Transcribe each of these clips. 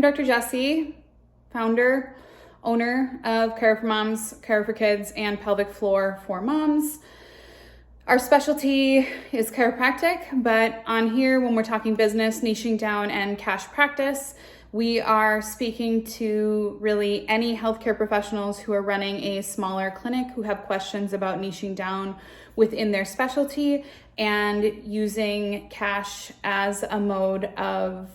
I'm Dr. Jessie, founder, owner of Chiro for Moms, Chiro for Kids, and Pelvic Floor for Moms. Our specialty is chiropractic, but on here, when we're talking business, niching down, and cash practice, we are speaking to really any healthcare professionals who are running a smaller clinic, who have questions about niching down within their specialty and using cash as a mode of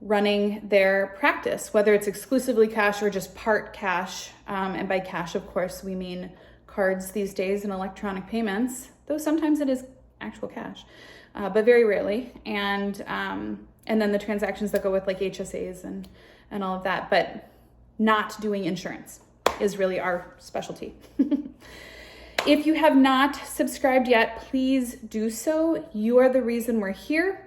running their practice, whether it's exclusively cash or just part cash. And by cash, of course, we mean cards these days and electronic payments, though sometimes it is actual cash, but very rarely. And then the transactions that go with like HSAs and all of that, but not doing insurance is really our specialty. If you have not subscribed yet, please do so. You are the reason we're here.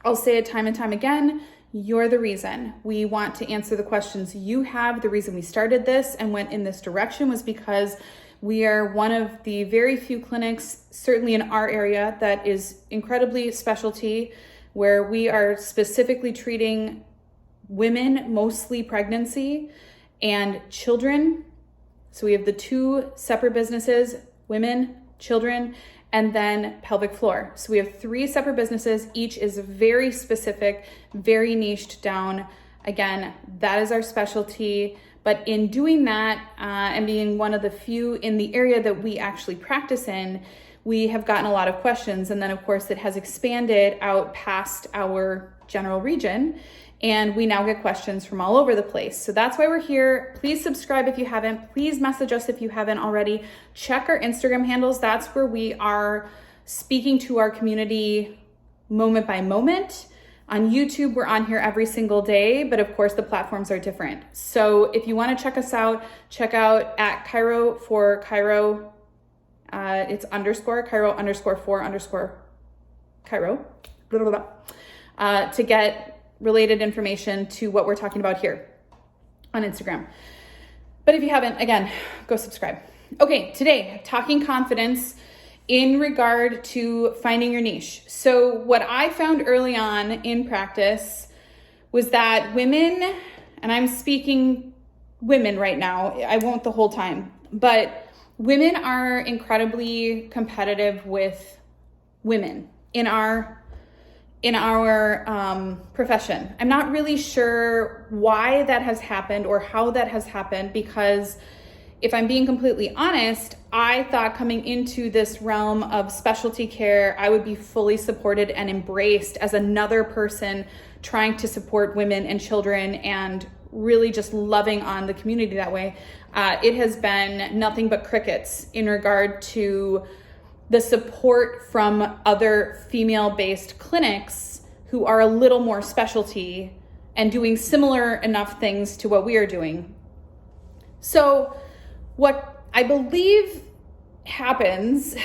I'll say it time and time again, you're the reason. We want to answer the questions you have. The reason we started this and went in this direction was because we are one of the very few clinics, certainly in our area, that is incredibly specialty, where we are specifically treating women, mostly pregnancy, and children. So we have the two separate businesses, women, children, and then pelvic floor. So we have three separate businesses. Each is very specific, very niched down. Again, that is our specialty. But in doing that and being one of the few in the area that we actually practice in, we have gotten a lot of questions. And then of course it has expanded out past our general region. And we now get questions from all over the place. So that's why we're here. Please subscribe if you haven't. Please message us if you haven't already. Check our Instagram handles. That's where we are speaking to our community moment by moment. On YouTube, we're on here every single day, but of course the platforms are different. So if you want to check us out, check out at Chiro for Chiro. It's underscore Chiro underscore for underscore Chiro, blah, blah, blah, to get related information to what we're talking about here on Instagram. But if you haven't, again, go subscribe. Okay, today, talking confidence in regard to finding your niche. So what I found early on in practice was that women, and I'm speaking women right now, I won't the whole time, but women are incredibly competitive with women in our profession. I'm not really sure why that has happened or how that has happened, because if I'm being completely honest, I thought coming into this realm of specialty care, I would be fully supported and embraced as another person trying to support women and children and really just loving on the community that way. It has been nothing but crickets in regard to the support from other female-based clinics who are a little more specialty and doing similar enough things to what we are doing. So what I believe happens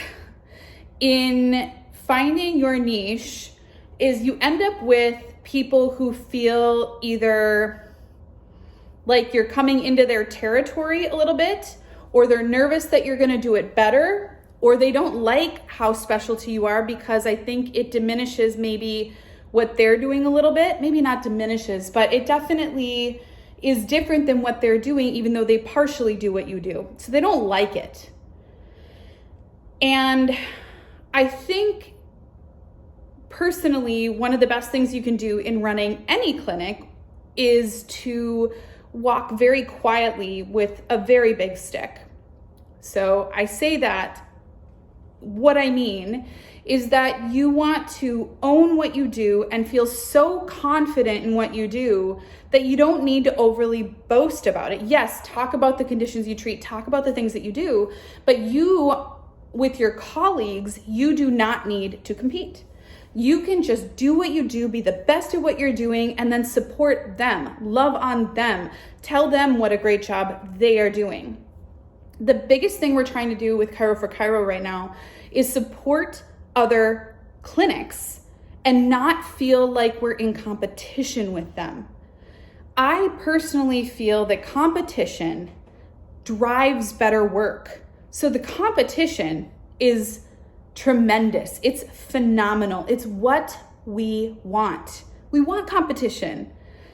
in finding your niche is you end up with people who feel either like you're coming into their territory a little bit, or they're nervous that you're gonna do it better, or they don't like how specialty you are because I think it diminishes maybe what they're doing a little bit. Maybe not diminishes, but it definitely is different than what they're doing, even though they partially do what you do. So they don't like it. And I think personally, one of the best things you can do in running any clinic is to walk very quietly with a very big stick. So I say that, what I mean is that you want to own what you do and feel so confident in what you do that you don't need to overly boast about it. Yes, talk about the conditions you treat, talk about the things that you do, but you, with your colleagues, you do not need to compete. You can just do what you do, be the best at what you're doing, and then support them, love on them, tell them what a great job they are doing. The biggest thing we're trying to do with Chiro for Chiro right now is support other clinics and not feel like we're in competition with them. I personally feel that competition drives better work. So the competition is tremendous. It's phenomenal. It's what we want. We want competition.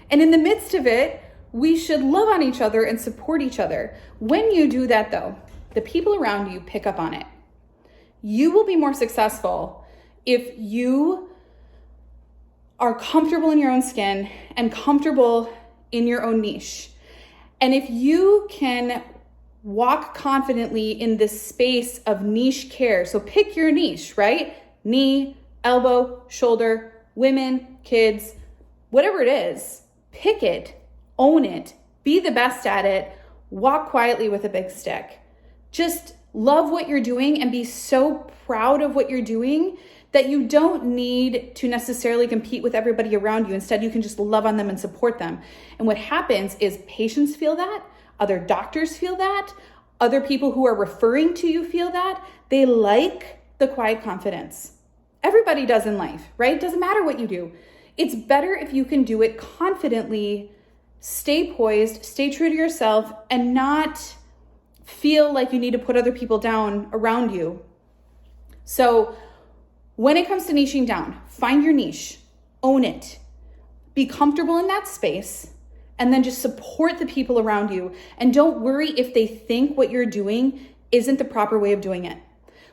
And in the midst of it, we should love on each other and support each other. When you do that though, the people around you pick up on it. You will be more successful if you are comfortable in your own skin and comfortable in your own niche. And if you can walk confidently in this space of niche care, so pick your niche, right? Knee, elbow, shoulder, women, kids, whatever it is, pick it, own it, be the best at it, walk quietly with a big stick. Just love what you're doing and be so proud of what you're doing that you don't need to necessarily compete with everybody around you. Instead, you can just love on them and support them. And what happens is patients feel that, other doctors feel that, other people who are referring to you feel that. They like the quiet confidence. Everybody does in life, right? Doesn't matter what you do. It's better if you can do it confidently, stay poised, stay true to yourself, and not feel like you need to put other people down around you. So when it comes to niching down, find your niche, own it, be comfortable in that space, and then just support the people around you. And don't worry if they think what you're doing isn't the proper way of doing it.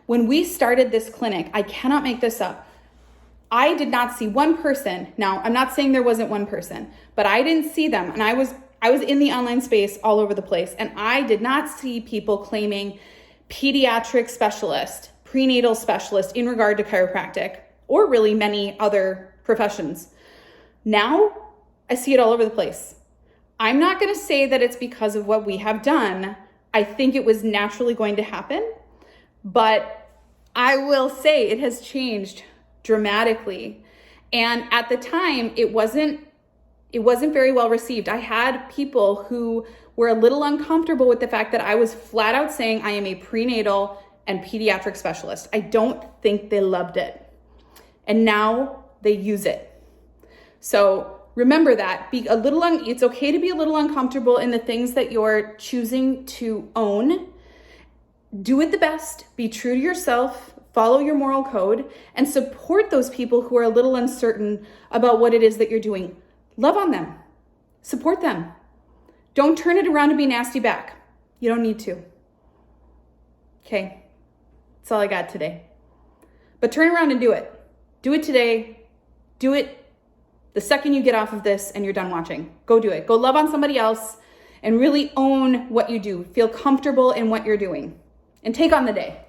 When we started this clinic, I cannot make this up, I did not see one person. Now, I'm not saying there wasn't one person, but I didn't see them. And I was in the online space all over the place, and I did not see people claiming pediatric specialist, prenatal specialist in regard to chiropractic, or really many other professions. Now, I see it all over the place. I'm not going to say that it's because of what we have done. I think it was naturally going to happen, but I will say it has changed dramatically. And at the time, it wasn't very well received. I had people who were a little uncomfortable with the fact that I was flat out saying I am a prenatal and pediatric specialist. I don't think they loved it. And now they use it. So remember that. It's okay to be a little uncomfortable in the things that you're choosing to own. Do it the best, be true to yourself, follow your moral code, and support those people who are a little uncertain about what it is that you're doing. Love on them, support them. Don't turn it around and be nasty back. You don't need to. Okay, that's all I got today. But turn around and do it. Do it today. Do it the second you get off of this and you're done watching. Go do it. Go love on somebody else and really own what you do. Feel comfortable in what you're doing and take on the day.